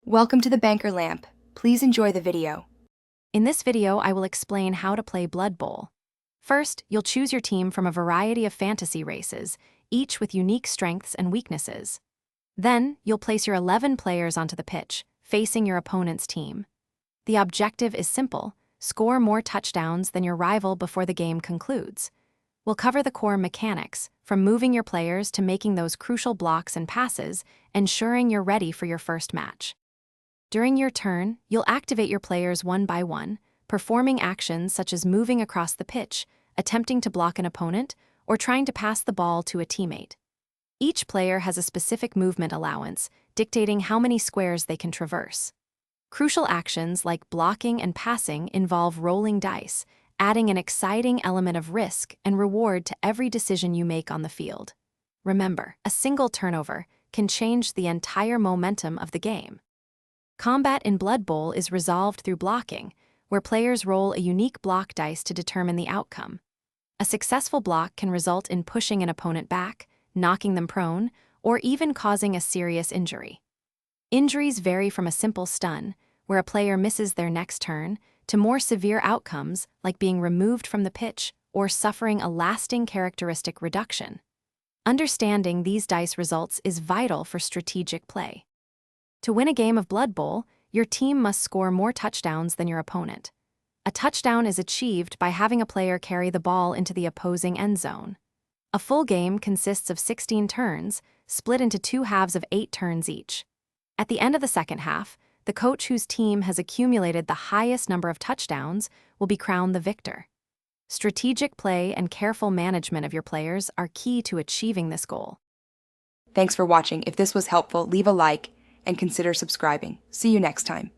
Welcome to the Banker Lamp. Please enjoy the video. In this video, I will explain how to play Blood Bowl. First, you'll choose your team from a variety of fantasy races, each with unique strengths and weaknesses. Then, you'll place your 11 players onto the pitch, facing your opponent's team. The objective is simple: score more touchdowns than your rival before the game concludes. We'll cover the core mechanics, from moving your players to making those crucial blocks and passes, ensuring you're ready for your first match. During your turn, you'll activate your players one by one, performing actions such as moving across the pitch, attempting to block an opponent, or trying to pass the ball to a teammate. Each player has a specific movement allowance, dictating how many squares they can traverse. Crucial actions like blocking and passing involve rolling dice, adding an exciting element of risk and reward to every decision you make on the field. Remember, a single turnover can change the entire momentum of the game. Combat in Blood Bowl is resolved through blocking, where players roll a unique block dice to determine the outcome. A successful block can result in pushing an opponent back, knocking them prone, or even causing a serious injury. Injuries vary from a simple stun, where a player misses their next turn, to more severe outcomes like being removed from the pitch or suffering a lasting characteristic reduction. Understanding these dice results is vital for strategic play. To win a game of Blood Bowl, your team must score more touchdowns than your opponent. A touchdown is achieved by having a player carry the ball into the opposing end zone. A full game consists of 16 turns, split into two halves of 8 turns each. At the end of the second half, the coach whose team has accumulated the highest number of touchdowns will be crowned the victor. Strategic play and careful management of your players are key to achieving this goal. Thanks for watching. If this was helpful, leave a like and consider subscribing. See you next time.